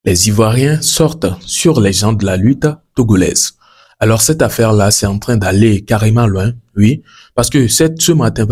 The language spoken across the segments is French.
Les Ivoiriens sortent sur les gens de la lutte togolaise. Alors cette affaire-là, c'est en train d'aller carrément loin, oui, parce que ce matin,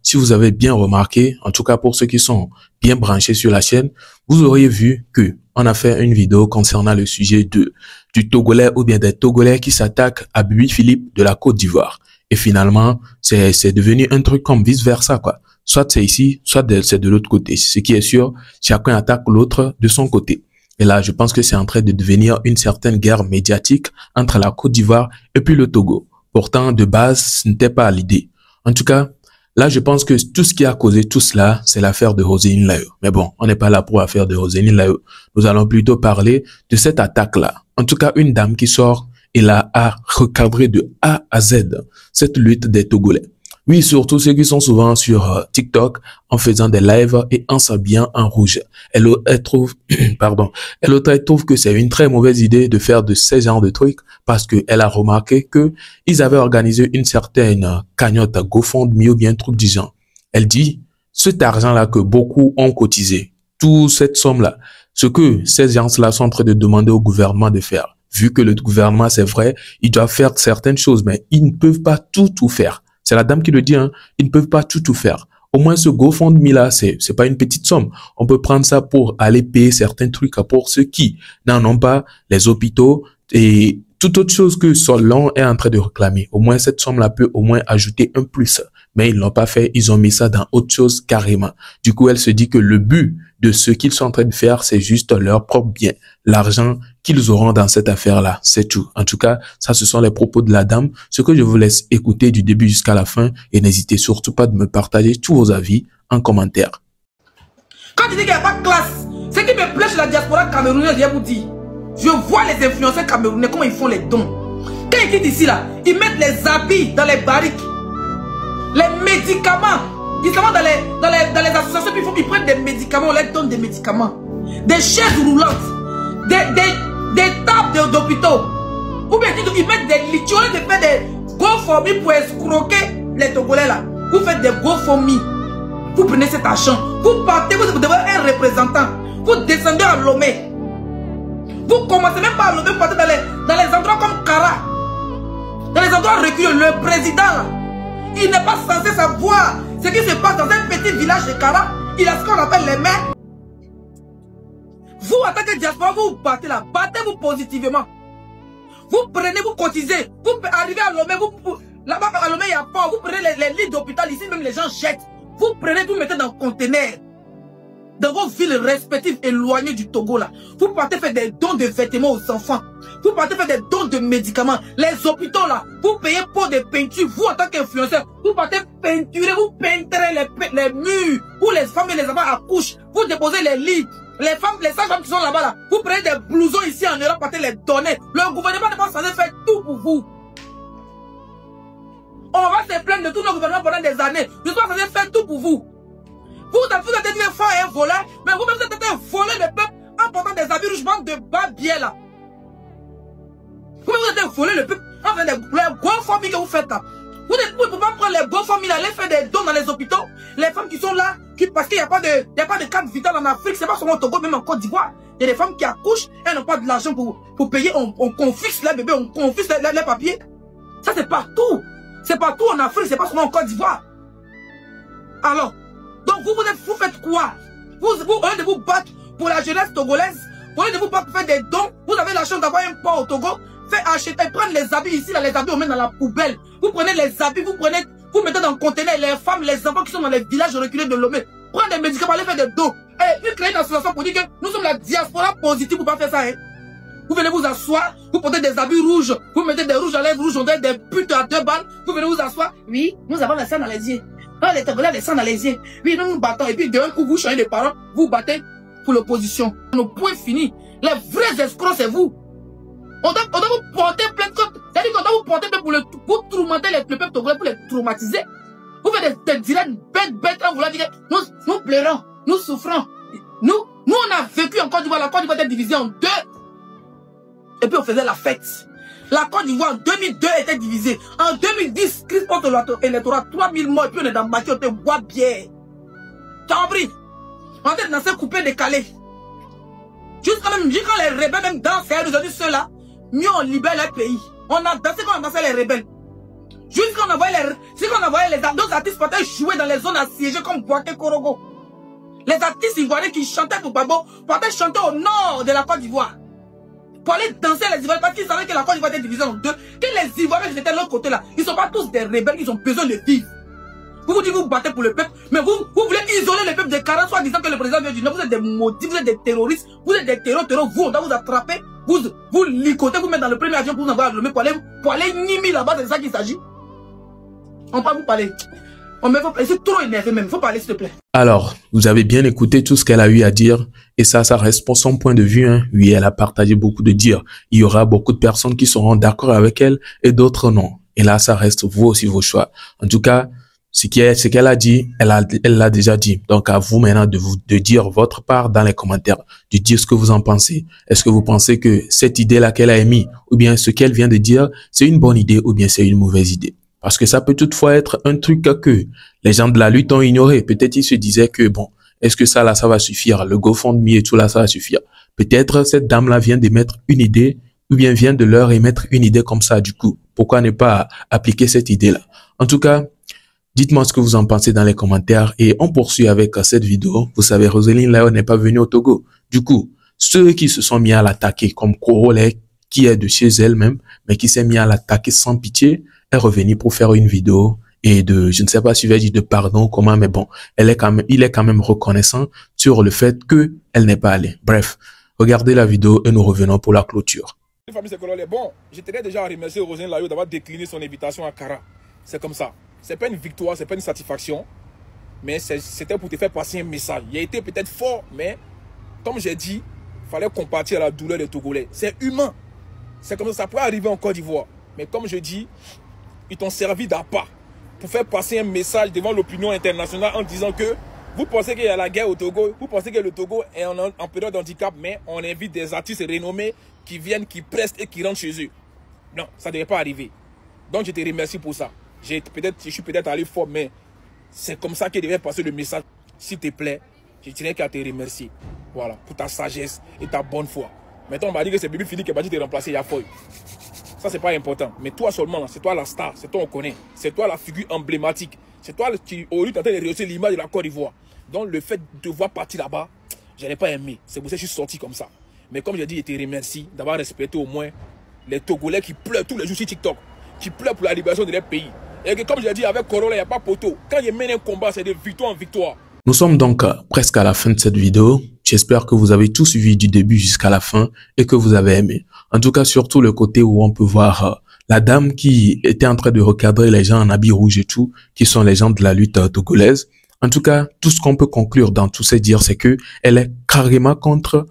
si vous avez bien remarqué, en tout cas pour ceux qui sont bien branchés sur la chaîne, vous auriez vu que on a fait une vidéo concernant le sujet du Togolais ou bien des Togolais qui s'attaquent à Bibi Philippe de la Côte d'Ivoire. Et finalement, c'est devenu un truc comme vice-versa, quoi. Soit c'est ici, soit c'est de l'autre côté. Ce qui est sûr, chacun attaque l'autre de son côté. Et là, je pense que c'est en train de devenir une certaine guerre médiatique entre la Côte d'Ivoire et puis le Togo. Pourtant, de base, ce n'était pas l'idée. En tout cas, là, je pense que tout ce qui a causé tout cela, c'est l'affaire de Roselyne Layo. Mais bon, on n'est pas là pour l'affaire de Roselyne Layo. Nous allons plutôt parler de cette attaque-là. En tout cas, une dame qui sort et là a recadré de A à Z cette lutte des Togolais. Oui, surtout ceux qui sont souvent sur TikTok en faisant des lives et en s'habillant en rouge. Elle trouve que c'est une très mauvaise idée de faire de ces genres de trucs parce qu'elle a remarqué que ils avaient organisé une certaine cagnotte GoFundMe ou bien un truc du genre. Elle dit, cet argent-là que beaucoup ont cotisé, toute cette somme-là, ce que ces gens-là sont en train de demander au gouvernement de faire. Vu que le gouvernement, c'est vrai, il doit faire certaines choses, mais ils ne peuvent pas tout faire. C'est la dame qui le dit, hein. Ils ne peuvent pas tout faire. Au moins, ce GoFundMe là, c'est pas une petite somme. On peut prendre ça pour aller payer certains trucs pour ceux qui n'en ont pas, les hôpitaux et toute autre chose que Solon est en train de réclamer. Au moins, cette somme là peut au moins ajouter un plus. Mais ils l'ont pas fait. Ils ont mis ça dans autre chose carrément. Du coup, elle se dit que le but de ce qu'ils sont en train de faire, c'est juste leur propre bien. L'argent qu'ils auront dans cette affaire-là, c'est tout. En tout cas, ça, ce sont les propos de la dame. Ce que je vous laisse écouter du début jusqu'à la fin et n'hésitez surtout pas de me partager tous vos avis en commentaire. Quand tu dis qu'il n'y a pas de classe, ce qui me plaît chez la diaspora camerounaise, je vais vous dire, je vois les influenceurs camerounais, comment ils font les dons. Quand ils quittent ici, là, ils mettent les habits dans les barriques, les médicaments. Ils sont dans les associations, ils prennent des médicaments, on leur donne des médicaments, des chaises roulantes, des tables d'hôpitaux. Ou bien ils mettent des lits, au lieu de faire des GoFundMe pour escroquer les Togolais là. Vous faites des GoFundMe, vous prenez cet argent, vous partez, vous devez être un représentant, vous descendez à Lomé. Vous commencez même pas à Lomé, vous partez dans les endroits comme Kara, dans les endroits reculés. Le président là, il n'est pas censé savoir ce qui se passe dans un petit village de Kara. Il a ce qu'on appelle les maires. Vous, en tant que diaspora, vous battez là. Battez-vous positivement. Vous prenez, vous cotisez. Vous arrivez à Lomé, là-bas à Lomé, il y a pas. Vous prenez les lits d'hôpital. Ici, même les gens jettent. Vous prenez, vous mettez dans le conteneur. Dans vos villes respectives éloignées du Togo là. Vous partez faire des dons de vêtements aux enfants. Vous partez faire des dons de médicaments. Les hôpitaux là, vous payez pour des peintures. Vous en tant qu'influenceur, vous partez peinturer, vous peinturez les murs où les femmes et les enfants accouchent. Vous déposez les lits. Les femmes, les sages-femmes qui sont là-bas là, vous prenez des blousons ici en Europe, partez les donner. Le gouvernement n'est pas censé faire tout pour vous. On va se plaindre de tout le gouvernement pendant des années. Nous sommes censés faire tout pour vous. Vous êtes un fort et un voleur, mais vous-même vous êtes un voleur de peuple en portant des habits rouges de bas biais là. Vous-même vous êtes un voleur de peuple en faisant les GoFundMe que vous faites là. Vous ne pouvez pas prendre les GoFundMe là, les faire des dons dans les hôpitaux. Les femmes qui sont là, parce qu'il n'y a pas de carte vitale en Afrique, c'est pas seulement au Togo, même en Côte d'Ivoire. Il y a des femmes qui accouchent, elles n'ont pas de l'argent pour payer, on confisque les bébés, on confisque les papiers. Ça c'est partout. C'est partout en Afrique, c'est pas seulement en Côte d'Ivoire. Alors, donc vous faites quoi? Vous, au lieu de vous battre pour la jeunesse togolaise, au lieu de vous battre pour faire des dons, vous avez la chance d'avoir un port au Togo, faites acheter, prendre les habits ici, là, les habits on met dans la poubelle. Vous prenez les habits, vous mettez dans le conteneur les femmes, les enfants qui sont dans les villages reculés de Lomé. Prenez des médicaments, allez faire des dons. Et puis créer une association pour dire que nous sommes la diaspora positive pour pas faire ça, hein. Vous venez vous asseoir, vous portez des habits rouges, vous mettez des rouges à lèvres rouges, on donne des putes à 2 balles, vous venez vous asseoir. Oui, nous avons le sang dans les yeux. Ah, les Togolais, le sang dans les yeux. Oui, nous nous battons. Et puis d'un coup, vous changez de parole, vous battez pour l'opposition. Nos points finis. Les vrais escrocs, c'est vous. On doit vous porter plainte. C'est-à-dire qu'on doit vous porter plainte pour tourmenter le peuple togolais, pour les traumatiser. Vous faites des directs bêtes en voulant dire que nous pleurons, nous souffrons. Nous, on a vécu en Côte d'Ivoire. La Côte d'Ivoire était divisée en 2. Et puis on faisait la fête. La Côte d'Ivoire en 2002 était divisée. En 2010, crise post-électorale, 3000 morts. Et puis on est dans Maki, on te boit bière. Tu as compris? On était dans ce coupé décalé. Jusqu'à quand les rebelles même dansaient, aujourd'hui ceux-là, mieux on libère leur pays. On a dansé quand on dansait les rebelles. Jusqu'à on envoyait d'autres artistes pour jouer dans les zones assiégées comme Boaké Korogo. Les artistes ivoiriens qui chantaient pour Babo, pour chanter au nord de la Côte d'Ivoire. Pour aller danser les Ivoiriens, parce qu'ils savaient que la Côte d'Ivoire était divisée en deux. Que les Ivoiriens qui étaient de l'autre côté là, ils ne sont pas tous des rebelles, ils ont besoin de vivre. Vous dites que vous battez pour le peuple, mais vous voulez isoler le peuple de Kara, soit disant que le président vient du Nord, vous êtes des maudits, vous êtes des terroristes, vous êtes des terroristes, vous, on doit vous attraper, vous licotez, vous mettez dans le premier avion pour vous envoyer à Lomé pour aller Nimi là-bas, c'est de ça qu'il s'agit. On va vous parler. C'est trop énervé même, il faut parler s'il te plaît. Alors, vous avez bien écouté tout ce qu'elle a eu à dire et ça reste pour son point de vue. Hein. Oui, elle a partagé beaucoup de dires. Il y aura beaucoup de personnes qui seront d'accord avec elle et d'autres non. Et là, ça reste vous aussi vos choix. En tout cas, ce qu'elle a dit, elle l'a déjà dit. Donc, à vous maintenant de dire votre part dans les commentaires, de dire ce que vous en pensez. Est-ce que vous pensez que cette idée-là qu'elle a émise, ou bien ce qu'elle vient de dire, c'est une bonne idée ou bien c'est une mauvaise idée? Parce que ça peut toutefois être un truc que les gens de la lutte ont ignoré. Peut-être ils se disaient que bon, est-ce que ça là, ça va suffire? Le GoFundMe et tout là, ça va suffire. Peut-être cette dame-là vient d'émettre une idée ou bien vient de leur émettre une idée comme ça. Du coup, pourquoi ne pas appliquer cette idée-là? En tout cas, dites-moi ce que vous en pensez dans les commentaires et on poursuit avec cette vidéo. Vous savez, Roseline Lion n'est pas venue au Togo. Du coup, ceux qui se sont mis à l'attaquer comme Korole, qui est de chez elle-même, mais qui s'est mis à l'attaquer sans pitié, est revenue pour faire une vidéo et je ne sais pas si je vais dire de pardon ou comment, mais bon, il est quand même reconnaissant sur le fait que elle n'est pas allée. Bref, regardez la vidéo et nous revenons pour la clôture. Bon, je tenais déjà à remercier Roseline Lion d'avoir décliné son invitation à Kara. C'est comme ça. C'est pas une victoire, c'est pas une satisfaction, mais c'était pour te faire passer un message. Il a été peut-être fort, mais comme j'ai dit, il fallait compatir à la douleur des Togolais. C'est humain. C'est comme ça, ça pourrait arriver en Côte d'Ivoire. Mais comme je dis, ils t'ont servi d'appât pour faire passer un message devant l'opinion internationale en disant que vous pensez qu'il y a la guerre au Togo, vous pensez que le Togo est en période d'handicap, mais on invite des artistes renommés qui viennent, qui prestent et qui rentrent chez eux. Non, ça ne devait pas arriver. Donc je te remercie pour ça. Je suis peut-être allé fort, mais c'est comme ça qu'il devait passer le message. S'il te plaît, je tiens qu'à te remercier. Voilà, pour ta sagesse et ta bonne foi. Maintenant, on m'a dit que c'est Bibi Fili qui m'a dit de te remplacer Yafoy. Ça, c'est pas important. Mais toi seulement, c'est toi la star, c'est toi on connaît. C'est toi la figure emblématique. C'est toi qui aurait tenté de rehausser l'image de la Côte d'Ivoire. Donc, le fait de te voir partir là-bas, je n'ai pas aimé. C'est pour ça que je suis sorti comme ça. Mais comme je dis, je te remercie d'avoir respecté au moins les Togolais qui pleurent tous les jours sur TikTok, qui pleurent pour la libération de leur pays. Et que comme je dis, avec Corolla, il n'y a pas poteau. Quand je mène un combat, c'est de victoire en victoire. Nous sommes donc presque à la fin de cette vidéo. J'espère que vous avez tout suivi du début jusqu'à la fin et que vous avez aimé. En tout cas, surtout le côté où on peut voir la dame qui était en train de recadrer les gens en habit rouge et tout, qui sont les gens de la lutte togolaise. En tout cas, tout ce qu'on peut conclure dans tous ces dires, c'est que elle est carrément contre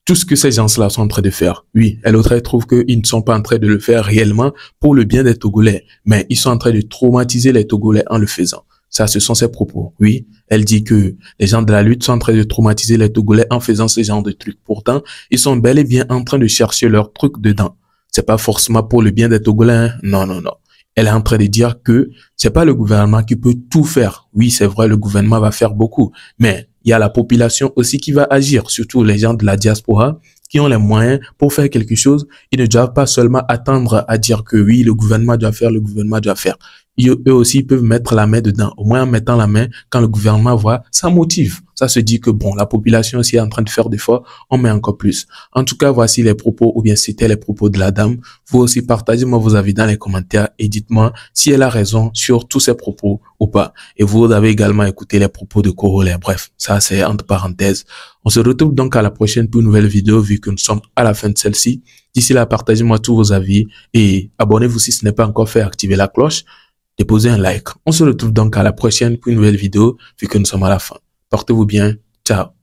tout ce que ces gens-là sont en train de faire. Oui, elle trouve qu'ils ne sont pas en train de le faire réellement pour le bien des Togolais, mais ils sont en train de traumatiser les Togolais en le faisant. Ça, ce sont ses propos. Oui, elle dit que les gens de la lutte sont en train de traumatiser les Togolais en faisant ce genre de trucs. Pourtant, ils sont bel et bien en train de chercher leur truc dedans. C'est pas forcément pour le bien des Togolais. Hein. Non, non, non. Elle est en train de dire que c'est pas le gouvernement qui peut tout faire. Oui, c'est vrai, le gouvernement va faire beaucoup, mais il y a la population aussi qui va agir, surtout les gens de la diaspora qui ont les moyens pour faire quelque chose. Ils ne doivent pas seulement attendre à dire que oui, le gouvernement doit faire, le gouvernement doit faire. Eux aussi peuvent mettre la main dedans. Au moins en mettant la main, quand le gouvernement voit, ça motive. Ça se dit que bon, la population aussi est en train de faire d'efforts, on met encore plus. En tout cas, voici les propos, ou bien c'était les propos de la dame. Vous aussi, partagez-moi vos avis dans les commentaires et dites-moi si elle a raison sur tous ces propos ou pas. Et vous avez également écouté les propos de Korole. Bref, ça c'est entre parenthèses. On se retrouve donc à la prochaine pour une nouvelle vidéo vu que nous sommes à la fin de celle-ci. D'ici là, partagez-moi tous vos avis et abonnez-vous si ce n'est pas encore fait, activez la cloche. Déposez un like. On se retrouve donc à la prochaine pour une nouvelle vidéo vu que nous sommes à la fin. Portez-vous bien. Ciao.